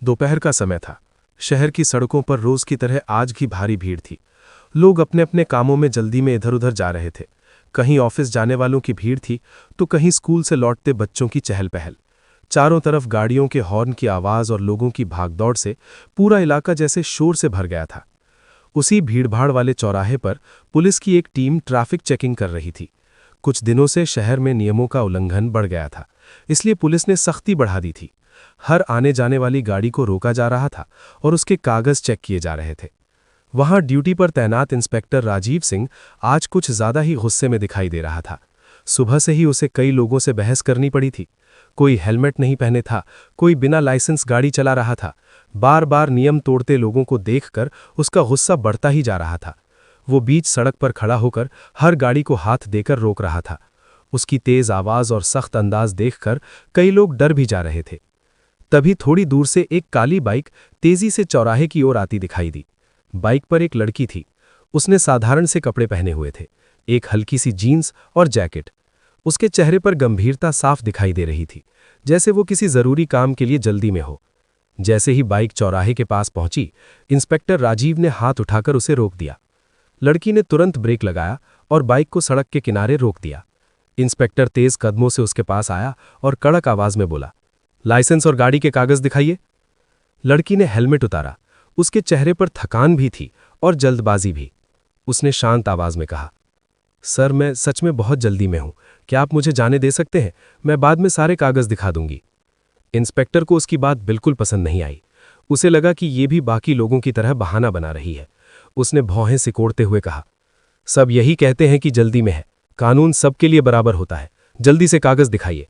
दोपहर का समय था। शहर की सड़कों पर रोज की तरह आज भी भारी भीड़ थी। लोग अपने अपने कामों में जल्दी में इधर उधर जा रहे थे। कहीं ऑफिस जाने वालों की भीड़ थी तो कहीं स्कूल से लौटते बच्चों की चहल पहल। चारों तरफ गाड़ियों के हॉर्न की आवाज और लोगों की भागदौड़ से पूरा इलाका जैसे शोर से भर गया था। उसी भीड़भाड़ वाले चौराहे पर पुलिस की एक टीम ट्रैफिक चेकिंग कर रही थी। कुछ दिनों से शहर में नियमों का उल्लंघन बढ़ गया था, इसलिए पुलिस ने सख्ती बढ़ा दी थी। हर आने जाने वाली गाड़ी को रोका जा रहा था और उसके कागज चेक किए जा रहे थे। वहां ड्यूटी पर तैनात इंस्पेक्टर राजीव सिंह आज कुछ ज्यादा ही गुस्से में दिखाई दे रहा था। सुबह से ही उसे कई लोगों से बहस करनी पड़ी थी। कोई हेलमेट नहीं पहने था, कोई बिना लाइसेंस गाड़ी चला रहा था। बार बार नियम तोड़ते लोगों को देखकर उसका गुस्सा बढ़ता ही जा रहा था। वो बीच सड़क पर खड़ा होकर हर गाड़ी को हाथ देकर रोक रहा था। उसकी तेज आवाज और सख्त अंदाज देखकर कई लोग डर भी जा रहे थे। तभी थोड़ी दूर से एक काली बाइक तेजी से चौराहे की ओर आती दिखाई दी। बाइक पर एक लड़की थी। उसने साधारण से कपड़े पहने हुए थे, एक हल्की सी जीन्स और जैकेट। उसके चेहरे पर गंभीरता साफ दिखाई दे रही थी, जैसे वो किसी जरूरी काम के लिए जल्दी में हो। जैसे ही बाइक चौराहे के पास पहुंची, इंस्पेक्टर राजीव ने हाथ उठाकर उसे रोक दिया। लड़की ने तुरंत ब्रेक लगाया और बाइक को सड़क के किनारे रोक दिया। इंस्पेक्टर तेज कदमों से उसके पास आया और कड़क आवाज में बोला, लाइसेंस और गाड़ी के कागज दिखाइए। लड़की ने हेलमेट उतारा। उसके चेहरे पर थकान भी थी और जल्दबाजी भी। उसने शांत आवाज में कहा, सर मैं सच में बहुत जल्दी में हूं, क्या आप मुझे जाने दे सकते हैं? मैं बाद में सारे कागज दिखा दूंगी। इंस्पेक्टर को उसकी बात बिल्कुल पसंद नहीं आई। उसे लगा कि ये भी बाकी लोगों की तरह बहाना बना रही है। उसने भौहें सिकोड़ते हुए कहा, सब यही कहते हैं कि जल्दी में है, कानून सबके लिए बराबर होता है, जल्दी से कागज दिखाइए।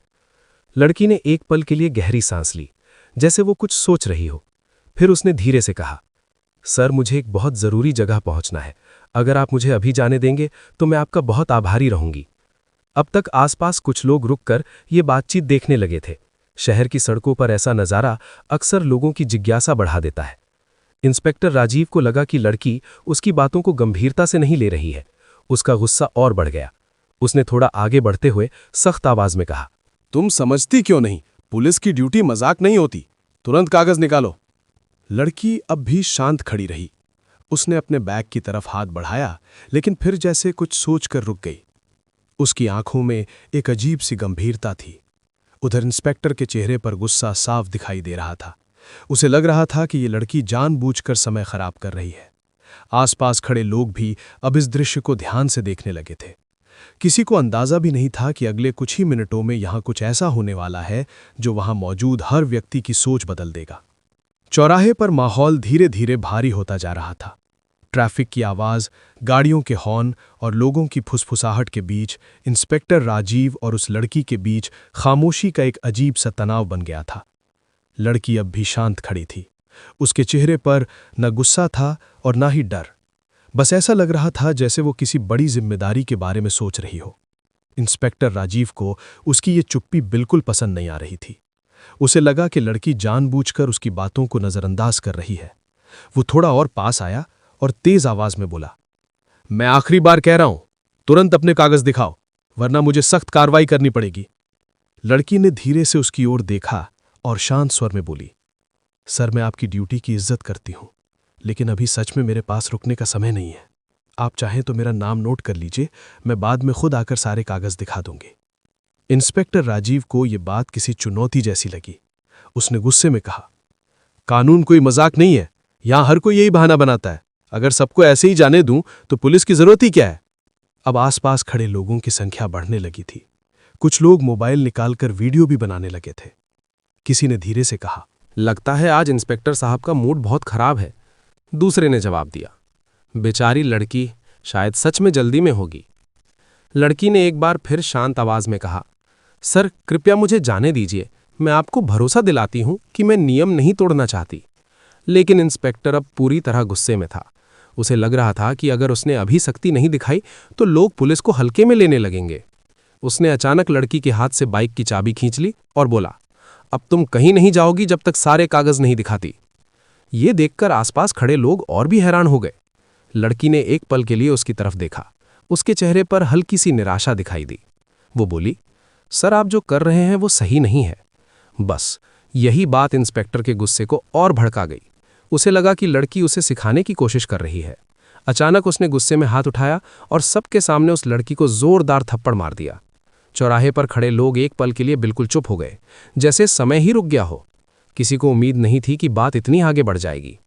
लड़की ने एक पल के लिए गहरी सांस ली, जैसे वो कुछ सोच रही हो। फिर उसने धीरे से कहा, सर मुझे एक बहुत जरूरी जगह पहुंचना है, अगर आप मुझे अभी जाने देंगे तो मैं आपका बहुत आभारी रहूंगी। अब तक आसपास कुछ लोग रुककर ये बातचीत देखने लगे थे। शहर की सड़कों पर ऐसा नजारा अक्सर लोगों की जिज्ञासा बढ़ा देता है। इंस्पेक्टर राजीव को लगा कि लड़की उसकी बातों को गंभीरता से नहीं ले रही है। उसका गुस्सा और बढ़ गया। उसने थोड़ा आगे बढ़ते हुए सख्त आवाज में कहा, तुम समझती क्यों नहीं? पुलिस की ड्यूटी मजाक नहीं होती, तुरंत कागज निकालो। लड़की अब भी शांत खड़ी रही। उसने अपने बैग की तरफ हाथ बढ़ाया, लेकिन फिर जैसे कुछ सोचकर रुक गई। उसकी आंखों में एक अजीब सी गंभीरता थी। उधर इंस्पेक्टर के चेहरे पर गुस्सा साफ दिखाई दे रहा था। उसे लग रहा था कि ये लड़की जानबूझकर समय खराब कर रही है। आसपास खड़े लोग भी अब इस दृश्य को ध्यान से देखने लगे थे। किसी को अंदाजा भी नहीं था कि अगले कुछ ही मिनटों में यहां कुछ ऐसा होने वाला है जो वहां मौजूद हर व्यक्ति की सोच बदल देगा। चौराहे पर माहौल धीरे धीरे भारी होता जा रहा था। ट्रैफिक की आवाज, गाड़ियों के हॉर्न और लोगों की फुसफुसाहट के बीच इंस्पेक्टर राजीव और उस लड़की के बीच खामोशी का एक अजीब सा तनाव बन गया था। लड़की अब भी शांत खड़ी थी। उसके चेहरे पर न गुस्सा था और न ही डर। बस ऐसा लग रहा था जैसे वो किसी बड़ी जिम्मेदारी के बारे में सोच रही हो। इंस्पेक्टर राजीव को उसकी ये चुप्पी बिल्कुल पसंद नहीं आ रही थी। उसे लगा कि लड़की जानबूझकर उसकी बातों को नजरअंदाज कर रही है। वो थोड़ा और पास आया और तेज आवाज में बोला, मैं आखिरी बार कह रहा हूं, तुरंत अपने कागज दिखाओ, वरना मुझे सख्त कार्रवाई करनी पड़ेगी। लड़की ने धीरे से उसकी ओर देखा और शांत स्वर में बोली, सर मैं आपकी ड्यूटी की इज्जत करती हूं, लेकिन अभी सच में मेरे पास रुकने का समय नहीं है। आप चाहें तो मेरा नाम नोट कर लीजिए, मैं बाद में खुद आकर सारे कागज दिखा दूंगी। इंस्पेक्टर राजीव को यह बात किसी चुनौती जैसी लगी। उसने गुस्से में कहा, कानून कोई मजाक नहीं है, यहां हर कोई यही बहाना बनाता है। अगर सबको ऐसे ही जाने दूं तो पुलिस की जरूरत ही क्या है? अब आसपास खड़े लोगों की संख्या बढ़ने लगी थी। कुछ लोग मोबाइल निकालकर वीडियो भी बनाने लगे थे। किसी ने धीरे से कहा, लगता है आज इंस्पेक्टर साहब का मूड बहुत खराब है। दूसरे ने जवाब दिया, बेचारी लड़की शायद सच में जल्दी में होगी। लड़की ने एक बार फिर शांत आवाज में कहा, सर कृपया मुझे जाने दीजिए, मैं आपको भरोसा दिलाती हूं कि मैं नियम नहीं तोड़ना चाहती। लेकिन इंस्पेक्टर अब पूरी तरह गुस्से में था। उसे लग रहा था कि अगर उसने अभी सख्ती नहीं दिखाई तो लोग पुलिस को हल्के में लेने लगेंगे। उसने अचानक लड़की के हाथ से बाइक की चाबी खींच ली और बोला, अब तुम कहीं नहीं जाओगी जब तक सारे कागज नहीं दिखाती। ये देखकर आसपास खड़े लोग और भी हैरान हो गए। लड़की ने एक पल के लिए उसकी तरफ देखा। उसके चेहरे पर हल्की सी निराशा दिखाई दी। वो बोली, सर आप जो कर रहे हैं वो सही नहीं है। बस यही बात इंस्पेक्टर के गुस्से को और भड़का गई। उसे लगा कि लड़की उसे सिखाने की कोशिश कर रही है। अचानक उसने गुस्से में हाथ उठाया और सबके सामने उस लड़की को जोरदार थप्पड़ मार दिया। चौराहे पर खड़े लोग एक पल के लिए बिल्कुल चुप हो गए, जैसे समय ही रुक गया हो। किसी को उम्मीद नहीं थी कि बात इतनी आगे बढ़ जाएगी।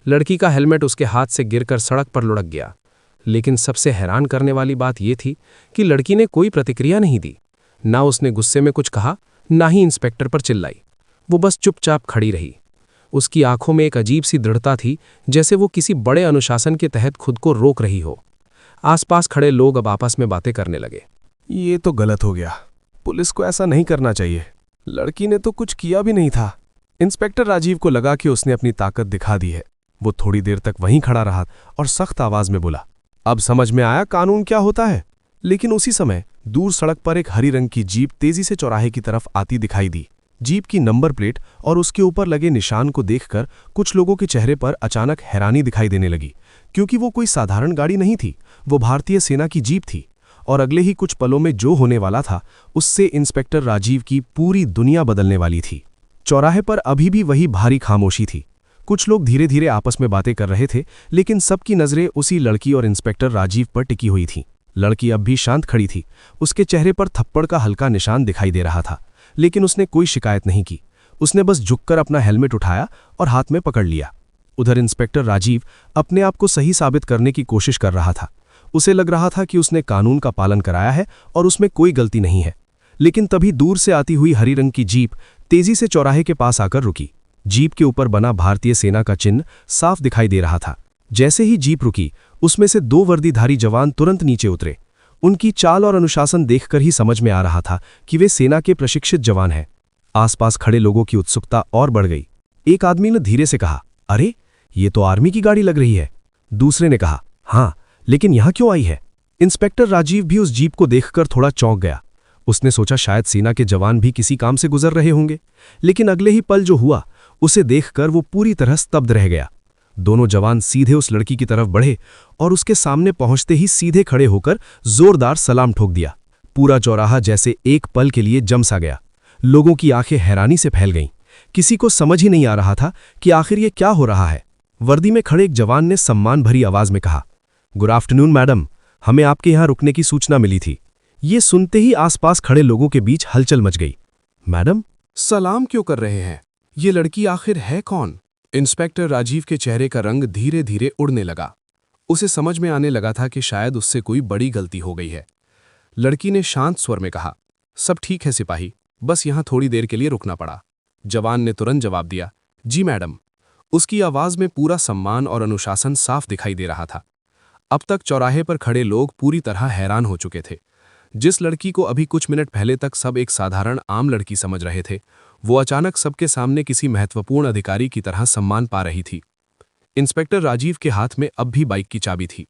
लड़की का हेलमेट उसके हाथ से गिरकर सड़क पर लुढ़क गया। लेकिन सबसे हैरान करने वाली बात यह थी कि लड़की ने कोई प्रतिक्रिया नहीं दी। ना उसने गुस्से में कुछ कहा, ना ही इंस्पेक्टर पर चिल्लाई। वो बस चुपचाप खड़ी रही। उसकी आंखों में एक अजीब सी दृढ़ता थी, जैसे वो किसी बड़े अनुशासन के तहत खुद को रोक रही हो। आसपास खड़े लोग अब आपस में बातें करने लगे। ये तो गलत हो गया, पुलिस को ऐसा नहीं करना चाहिए। लड़की ने तो कुछ किया भी नहीं था। इंस्पेक्टर राजीव को लगा कि उसने अपनी ताकत दिखा दी है। वो थोड़ी देर तक वहीं खड़ा रहा और सख्त आवाज में बोला, अब समझ में आया कानून क्या होता है। लेकिन उसी समय दूर सड़क पर एक हरी रंग की जीप तेजी से चौराहे की तरफ आती दिखाई दी। जीप की नंबर प्लेट और उसके ऊपर लगे निशान को देखकर कुछ लोगों के चेहरे पर अचानक हैरानी दिखाई देने लगी, क्योंकि वो कोई साधारण गाड़ी नहीं थी, वो भारतीय सेना की जीप थी। और अगले ही कुछ पलों में जो होने वाला था, उससे इंस्पेक्टर राजीव की पूरी दुनिया बदलने वाली थी। चौराहे पर अभी भी वही भारी खामोशी थी। कुछ लोग धीरे धीरे आपस में बातें कर रहे थे, लेकिन सबकी नजरें उसी लड़की और इंस्पेक्टर राजीव पर टिकी हुई थीं। लड़की अब भी शांत खड़ी थी। उसके चेहरे पर थप्पड़ का हल्का निशान दिखाई दे रहा था, लेकिन उसने कोई शिकायत नहीं की। उसने बस झुककर अपना हेलमेट उठाया और हाथ में पकड़ लिया। उधर इंस्पेक्टर राजीव अपने आप को सही साबित करने की कोशिश कर रहा था। उसे लग रहा था कि उसने कानून का पालन कराया है और उसमें कोई गलती नहीं है। लेकिन तभी दूर से आती हुई हरी रंग की जीप तेजी से चौराहे के पास आकर रुकी। जीप के ऊपर बना भारतीय सेना का चिन्ह साफ दिखाई दे रहा था। जैसे ही जीप रुकी, उसमें से 2 वर्दीधारी जवान तुरंत नीचे उतरे। उनकी चाल और अनुशासन देखकर ही समझ में आ रहा था कि वे सेना के प्रशिक्षित जवान हैं। आसपास खड़े लोगों की उत्सुकता और बढ़ गई। एक आदमी ने धीरे से कहा, अरे ये तो आर्मी की गाड़ी लग रही है। दूसरे ने कहा, हाँ, लेकिन यहां क्यों आई है? इंस्पेक्टर राजीव भी उस जीप को देखकर थोड़ा चौंक गया। उसने सोचा शायद सेना के जवान भी किसी काम से गुजर रहे होंगे, लेकिन अगले ही पल जो हुआ उसे देखकर वो पूरी तरह स्तब्ध रह गया। दोनों जवान सीधे उस लड़की की तरफ बढ़े और उसके सामने पहुंचते ही सीधे खड़े होकर जोरदार सलाम ठोक दिया। पूरा चौराहा जैसे एक पल के लिए जम सा गया। लोगों की आंखें हैरानी से फैल गईं। किसी को समझ ही नहीं आ रहा था कि आखिर ये क्या हो रहा है। वर्दी में खड़े एक जवान ने सम्मान भरी आवाज में कहा, गुड आफ्टरनून मैडम, हमें आपके यहां रुकने की सूचना मिली थी। ये सुनते ही आसपास खड़े लोगों के बीच हलचल मच गई। मैडम, सलाम क्यों कर रहे हैं? ये लड़की आखिर है कौन? इंस्पेक्टर राजीव के चेहरे का रंग धीरे धीरे उड़ने लगा। उसे समझ में आने लगा था कि शायद उससे कोई बड़ी गलती हो गई है। लड़की ने शांत स्वर में कहा, सब ठीक है सिपाही, बस यहां थोड़ी देर के लिए रुकना पड़ा। जवान ने तुरंत जवाब दिया, जी मैडम। उसकी आवाज में पूरा सम्मान और अनुशासन साफ दिखाई दे रहा था। अब तक चौराहे पर खड़े लोग पूरी तरह हैरान हो चुके थे। जिस लड़की को अभी कुछ मिनट पहले तक सब एक साधारण आम लड़की समझ रहे थे, वो अचानक सबके सामने किसी महत्वपूर्ण अधिकारी की तरह सम्मान पा रही थी। इंस्पेक्टर राजीव के हाथ में अब भी बाइक की चाबी थी।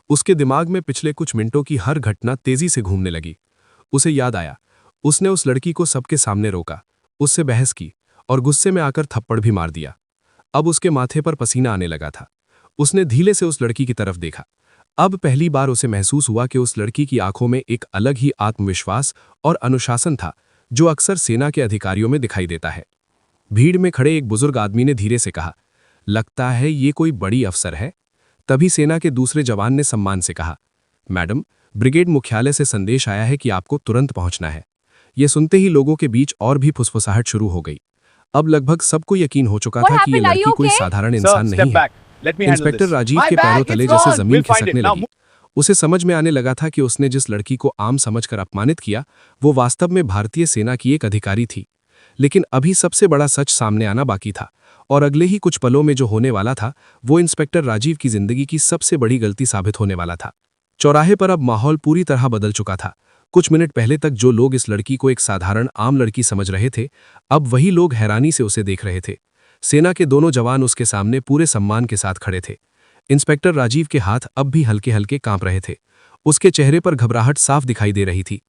उसके दिमाग में पिछले कुछ मिनटों की हर घटना तेजी से घूमने लगी। उसे याद आया, उसने उस लड़की को सबके सामने रोका, उससे बहस की और गुस्से में आकर थप्पड़ भी मार दिया। अब उसके माथे पर पसीना आने लगा था। उसने धीरे से उस लड़की की तरफ देखा। अब पहली बार उसे महसूस हुआ कि उस लड़की की आंखों में एक अलग ही आत्मविश्वास और अनुशासन था, जो अक्सर सेना के अधिकारियों में दिखाई देता है। भीड़ में खड़े एक बुजुर्ग आदमी ने धीरे से कहा, लगता है ये कोई बड़ी अफसर है। तभी सेना के दूसरे जवान ने सम्मान से कहा, मैडम, ब्रिगेड मुख्यालय से संदेश आया है कि आपको तुरंत पहुंचना है। यह सुनते ही लोगों के बीच और भी फुसफुसाहट शुरू हो गई। अब लगभग सबको यकीन हो चुका था कि ये लड़की कोई साधारण इंसान नहीं है। इंस्पेक्टर राजीव के पैरों तले जैसे जमीन खिसकने लगी। उसे समझ में आने लगा था कि उसने जिस लड़की को आम समझकर अपमानित किया, वो वास्तव में भारतीय सेना की एक अधिकारी थी। लेकिन अभी सबसे बड़ा सच सामने आना बाकी था, और अगले ही कुछ पलों में जो होने वाला था, वो इंस्पेक्टर राजीव की जिंदगी की सबसे बड़ी गलती साबित होने वाला था। चौराहे पर अब माहौल पूरी तरह बदल चुका था। कुछ मिनट पहले तक जो लोग इस लड़की को एक साधारण आम लड़की समझ रहे थे, अब वही लोग हैरानी से उसे देख रहे थे। सेना के दोनों जवान उसके सामने पूरे सम्मान के साथ खड़े थे। इंस्पेक्टर राजीव के हाथ अब भी हल्के हल्के कांप रहे थे। उसके चेहरे पर घबराहट साफ दिखाई दे रही थी।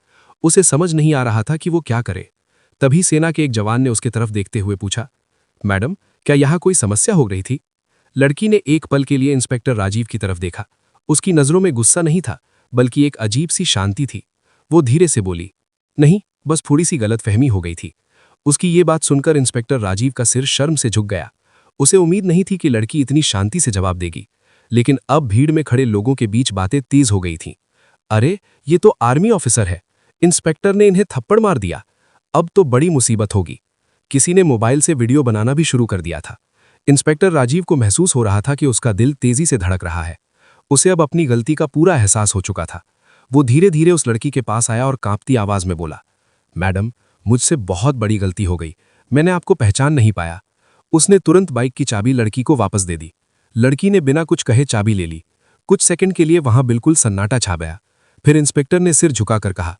उसे समझ नहीं आ रहा था कि वो क्या करे। तभी सेना के एक जवान ने उसके तरफ देखते हुए पूछा, मैडम, क्या यहाँ कोई समस्या हो रही थी? लड़की ने एक पल के लिए इंस्पेक्टर राजीव की तरफ देखा। उसकी नजरों में गुस्सा नहीं था, बल्कि एक अजीब सी शांति थी। वो धीरे से बोली, नहीं, बस थोड़ी सी गलतफहमी हो गई थी। उसकी ये बात सुनकर इंस्पेक्टर राजीव का सिर शर्म से झुक गया। उसे उम्मीद नहीं थी कि लड़की इतनी शांति से जवाब देगी, लेकिन अब भीड़ में खड़े लोगों के बीच बातें तेज हो गई थीं। अरे, ये तो आर्मी ऑफिसर है। इंस्पेक्टर ने इन्हें थप्पड़ मार दिया। अब तो बड़ी मुसीबत होगी। किसी ने मोबाइल से वीडियो बनाना भी शुरू कर दिया था। इंस्पेक्टर राजीव को महसूस हो रहा था कि उसका दिल तेजी से धड़क रहा है। उसे अब अपनी गलती का पूरा एहसास हो चुका था। वो धीरे धीरे उस लड़की के पास आया और कांपती आवाज में बोला, मैडम, मुझसे बहुत बड़ी गलती हो गई। मैंने आपको पहचान नहीं पाया। उसने तुरंत बाइक की चाबी लड़की को वापस दे दी। लड़की ने बिना कुछ कहे चाबी ले ली। कुछ सेकंड के लिए वहां बिल्कुल सन्नाटा छा गया। फिर इंस्पेक्टर ने सिर झुकाकर कहा,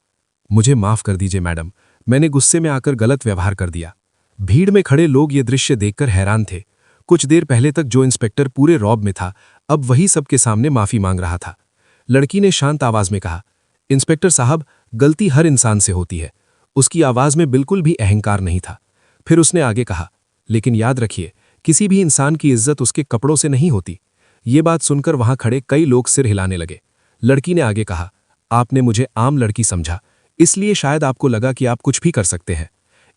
मुझे माफ कर दीजिए मैडम, मैंने गुस्से में आकर गलत व्यवहार कर दिया। भीड़ में खड़े लोग ये दृश्य देखकर हैरान थे। कुछ देर पहले तक जो इंस्पेक्टर पूरे रौब में था, अब वही सबके सामने माफी मांग रहा था। लड़की ने शांत आवाज में कहा, इंस्पेक्टर साहब, गलती हर इंसान से होती है। उसकी आवाज में बिल्कुल भी अहंकार नहीं था। फिर उसने आगे कहा, लेकिन याद रखिए, किसी भी इंसान की इज्जत उसके कपड़ों से नहीं होती। ये बात सुनकर वहां खड़े कई लोग सिर हिलाने लगे। लड़की ने आगे कहा, आपने मुझे आम लड़की समझा, इसलिए शायद आपको लगा कि आप कुछ भी कर सकते हैं।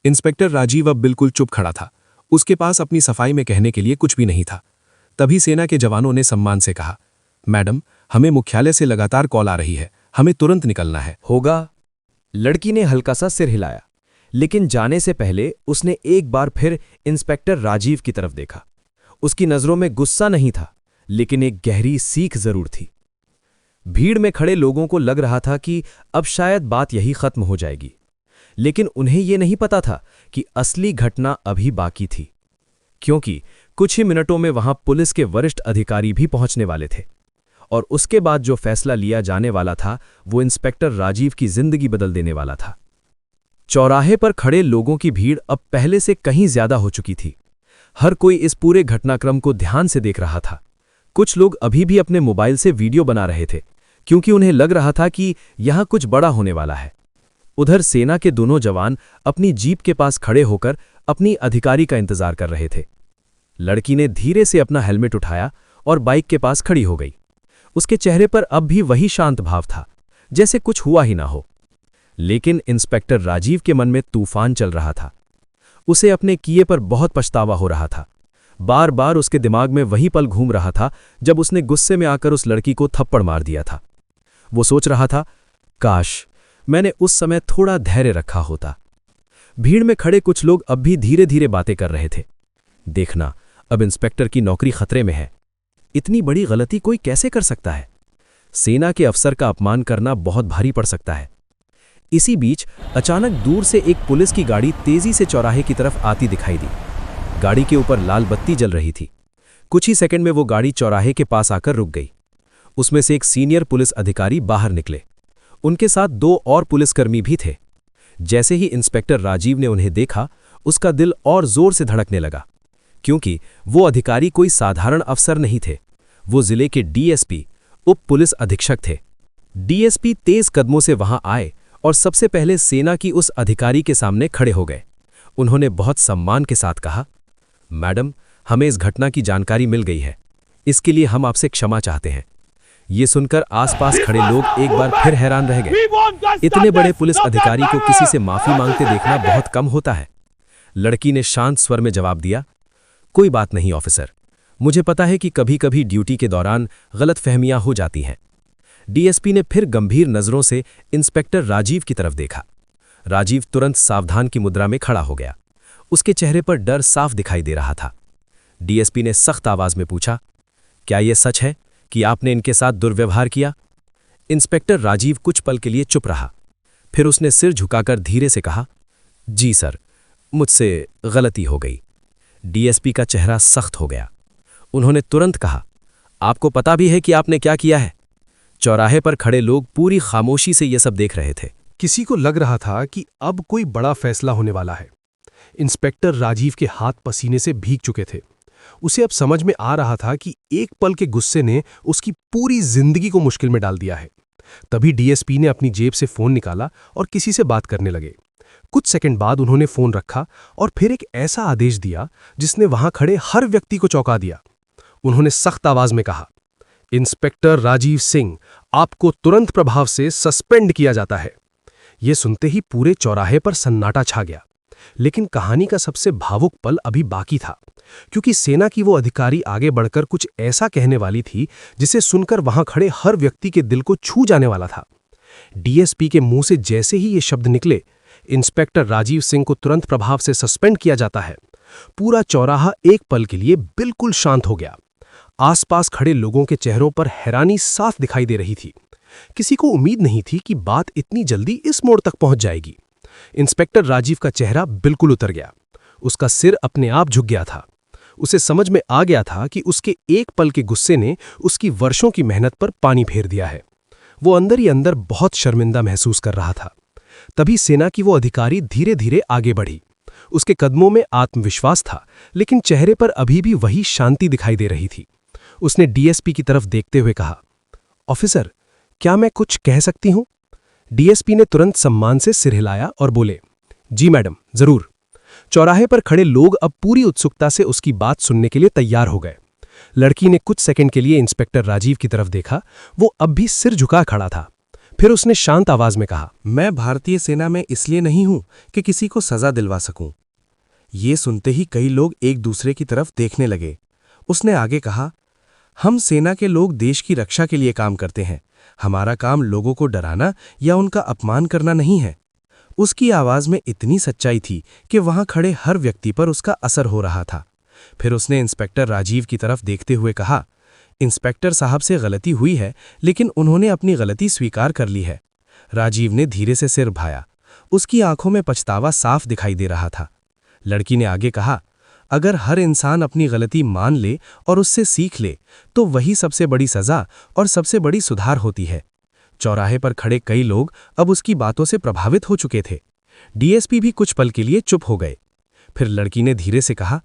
इंस्पेक्टर राजीव अब बिल्कुल चुप खड़ा था। उसके पास अपनी सफाई में कहने के लिए कुछ भी नहीं था। तभी सेना के जवानों ने सम्मान से कहा, मैडम, हमें मुख्यालय से लगातार कॉल आ रही है, हमें तुरंत निकलना है। होगा। लड़की ने हल्का सा सिर हिलाया, लेकिन जाने से पहले उसने एक बार फिर इंस्पेक्टर राजीव की तरफ देखा। उसकी नजरों में गुस्सा नहीं था, लेकिन एक गहरी सीख जरूर थी। भीड़ में खड़े लोगों को लग रहा था कि अब शायद बात यही खत्म हो जाएगी, लेकिन उन्हें यह नहीं पता था कि असली घटना अभी बाकी थी, क्योंकि कुछ ही मिनटों में वहां पुलिस के वरिष्ठ अधिकारी भी पहुंचने वाले थे। और उसके बाद जो फैसला लिया जाने वाला था, वो इंस्पेक्टर राजीव की जिंदगी बदल देने वाला था। चौराहे पर खड़े लोगों की भीड़ अब पहले से कहीं ज्यादा हो चुकी थी। हर कोई इस पूरे घटनाक्रम को ध्यान से देख रहा था। कुछ लोग अभी भी अपने मोबाइल से वीडियो बना रहे थे, क्योंकि उन्हें लग रहा था कि यहां कुछ बड़ा होने वाला है। उधर सेना के दोनों जवान अपनी जीप के पास खड़े होकर अपनी अधिकारी का इंतजार कर रहे थे। लड़की ने धीरे से अपना हेलमेट उठाया और बाइक के पास खड़ी हो गई। उसके चेहरे पर अब भी वही शांत भाव था, जैसे कुछ हुआ ही ना हो। लेकिन इंस्पेक्टर राजीव के मन में तूफान चल रहा था। उसे अपने किए पर बहुत पछतावा हो रहा था। बार बार उसके दिमाग में वही पल घूम रहा था जब उसने गुस्से में आकर उस लड़की को थप्पड़ मार दिया था। वो सोच रहा था, काश मैंने उस समय थोड़ा धैर्य रखा होता। भीड़ में खड़े कुछ लोग अब भी धीरे धीरे बातें कर रहे थे। देखना, अब इंस्पेक्टर की नौकरी खतरे में है। इतनी बड़ी गलती कोई कैसे कर सकता है? सेना के अफसर का अपमान करना बहुत भारी पड़ सकता है। इसी बीच अचानक दूर से एक पुलिस की गाड़ी तेजी से चौराहे की तरफ आती दिखाई दी। गाड़ी के ऊपर लाल बत्ती जल रही थी। कुछ ही सेकंड में वो गाड़ी चौराहे के पास आकर रुक गई। उसमें से एक सीनियर पुलिस अधिकारी बाहर निकले। उनके साथ 2 और पुलिसकर्मी भी थे। जैसे ही इंस्पेक्टर राजीव ने उन्हें देखा, उसका दिल और जोर से धड़कने लगा, क्योंकि वो अधिकारी कोई साधारण अफसर नहीं थे। वो जिले के डीएसपी, उप पुलिस अधीक्षक थे। डीएसपी तेज कदमों से वहां आए और सबसे पहले सेना की उस अधिकारी के सामने खड़े हो गए। उन्होंने बहुत सम्मान के साथ कहा, मैडम, हमें इस घटना की जानकारी मिल गई है। इसके लिए हम आपसे क्षमा चाहते हैं। ये सुनकर आसपास खड़े लोग एक बार फिर हैरान रह गए। इतने बड़े पुलिस अधिकारी को किसी से माफी मांगते देखना बहुत कम होता है। लड़की ने शांत स्वर में जवाब दिया, कोई बात नहीं ऑफिसर, मुझे पता है कि कभी कभी ड्यूटी के दौरान गलतफहमियां हो जाती हैं। डीएसपी ने फिर गंभीर नजरों से इंस्पेक्टर राजीव की तरफ देखा। राजीव तुरंत सावधान की मुद्रा में खड़ा हो गया। उसके चेहरे पर डर साफ दिखाई दे रहा था। डीएसपी ने सख्त आवाज में पूछा, क्या यह सच है कि आपने इनके साथ दुर्व्यवहार किया? इंस्पेक्टर राजीव कुछ पल के लिए चुप रहा। फिर उसने सिर झुकाकर धीरे से कहा, जी सर, मुझसे गलती हो गई। डीएसपी का चेहरा सख्त हो गया। उन्होंने तुरंत कहा, आपको पता भी है कि आपने क्या किया है? चौराहे पर खड़े लोग पूरी खामोशी से यह सब देख रहे थे। किसी को लग रहा था कि अब कोई बड़ा फैसला होने वाला है। इंस्पेक्टर राजीव के हाथ पसीने से भीग चुके थे। उसे अब समझ में आ रहा था कि एक पल के गुस्से ने उसकी पूरी जिंदगी को मुश्किल में डाल दिया है। तभी डीएसपी ने अपनी जेब से फोन निकाला और किसी से बात करने लगे। कुछ सेकंड बाद उन्होंने फोन रखा और फिर एक ऐसा आदेश दिया जिसने वहां खड़े हर व्यक्ति को चौंका दिया। उन्होंने सख्त आवाज में कहा, इंस्पेक्टर राजीव सिंह, आपको तुरंत प्रभाव से सस्पेंड किया जाता है। यह सुनते ही पूरे चौराहे पर सन्नाटा छा गया। लेकिन कहानी का सबसे भावुक पल अभी बाकी था, क्योंकि सेना की वो अधिकारी आगे बढ़कर कुछ ऐसा कहने वाली थी जिसे सुनकर वहां खड़े हर व्यक्ति के दिल को छू जाने वाला था। डीएसपी के मुंह से जैसे ही ये शब्द निकले, इंस्पेक्टर राजीव सिंह को तुरंत प्रभाव से सस्पेंड किया जाता है। पूरा चौराहा एक पल के लिए बिल्कुल शांत हो गया। आसपास खड़े लोगों के चेहरों पर हैरानी साफ दिखाई दे रही थी। किसी को उम्मीद नहीं थी कि बात इतनी जल्दी इस मोड़ तक पहुंच जाएगी। इंस्पेक्टर राजीव का चेहरा बिल्कुल उतर गया। उसका सिर अपने आप झुक गया था। उसे समझ में आ गया था कि उसके एक पल के गुस्से ने उसकी वर्षों की मेहनत पर पानी फेर दिया है। वो अंदर ही अंदर बहुत शर्मिंदा महसूस कर रहा था। तभी सेना की वो अधिकारी धीरे धीरे आगे बढ़ी। उसके कदमों में आत्मविश्वास था, लेकिन चेहरे पर अभी भी वही शांति दिखाई दे रही थी। उसने डीएसपी की तरफ देखते हुए कहा, ऑफिसर, क्या मैं कुछ कह सकती हूं? डीएसपी ने तुरंत सम्मान से सिर हिलाया और बोले, जी मैडम, जरूर। चौराहे पर खड़े लोग अब पूरी उत्सुकता से उसकी बात सुनने के लिए तैयार हो गए। लड़की ने कुछ सेकंड के लिए इंस्पेक्टर राजीव की तरफ देखा। वो अब भी सिर झुका खड़ा था। फिर उसने शांत आवाज में कहा, मैं भारतीय सेना में इसलिए नहीं हूं कि किसी को सजा दिलवा सकूं। ये सुनते ही कई लोग एक दूसरे की तरफ देखने लगे। उसने आगे कहा, हम सेना के लोग देश की रक्षा के लिए काम करते हैं। हमारा काम लोगों को डराना या उनका अपमान करना नहीं है। उसकी आवाज में इतनी सच्चाई थी कि वहां खड़े हर व्यक्ति पर उसका असर हो रहा था। फिर उसने इंस्पेक्टर राजीव की तरफ देखते हुए कहा, इंस्पेक्टर साहब से गलती हुई है, लेकिन उन्होंने अपनी गलती स्वीकार कर ली है। राजीव ने धीरे से सिर भाया। उसकी आंखों में पछतावा साफ दिखाई दे रहा था। लड़की ने आगे कहा, अगर हर इंसान अपनी गलती मान ले और उससे सीख ले तो वही सबसे बड़ी सजा और सबसे बड़ी सुधार होती है। चौराहे पर खड़े कई लोग अब उसकी बातों से प्रभावित हो चुके थे। डीएसपी भी कुछ पल के लिए चुप हो गए। फिर लड़की ने धीरे से कहा,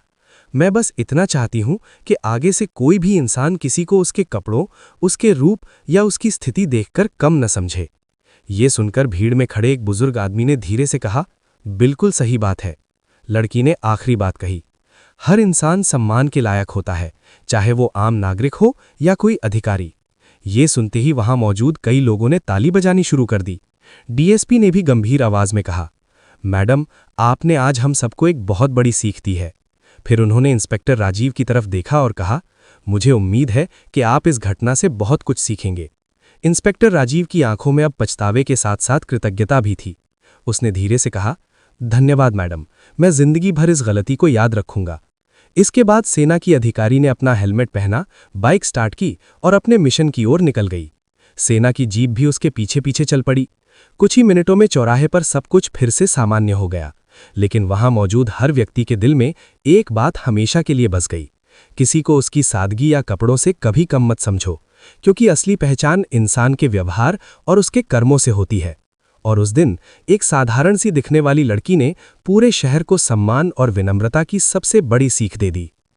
मैं बस इतना चाहती हूं कि आगे से कोई भी इंसान किसी को उसके कपड़ों, उसके रूप या उसकी स्थिति देखकर कम न समझे। ये सुनकर भीड़ में खड़े एक बुजुर्ग आदमी ने धीरे से कहा, बिल्कुल सही बात है। लड़की ने आखिरी बात कही, हर इंसान सम्मान के लायक होता है, चाहे वो आम नागरिक हो या कोई अधिकारी। ये सुनते ही वहां मौजूद कई लोगों ने ताली बजानी शुरू कर दी। डीएसपी ने भी गंभीर आवाज में कहा, मैडम, आपने आज हम सबको एक बहुत बड़ी सीख दी है। फिर उन्होंने इंस्पेक्टर राजीव की तरफ देखा और कहा, मुझे उम्मीद है कि आप इस घटना से बहुत कुछ सीखेंगे। इंस्पेक्टर राजीव की आंखों में अब पछतावे के साथ साथ कृतज्ञता भी थी। उसने धीरे से कहा, धन्यवाद मैडम, मैं जिंदगी भर इस गलती को याद रखूंगा। इसके बाद सेना की अधिकारी ने अपना हेलमेट पहना, बाइक स्टार्ट की और अपने मिशन की ओर निकल गई। सेना की जीप भी उसके पीछे पीछे चल पड़ी। कुछ ही मिनटों में चौराहे पर सब कुछ फिर से सामान्य हो गया, लेकिन वहां मौजूद हर व्यक्ति के दिल में एक बात हमेशा के लिए बस गई, किसी को उसकी सादगी या कपड़ों से कभी कम मत समझो, क्योंकि असली पहचान इंसान के व्यवहार और उसके कर्मों से होती है। और उस दिन एक साधारण सी दिखने वाली लड़की ने पूरे शहर को सम्मान और विनम्रता की सबसे बड़ी सीख दे दी।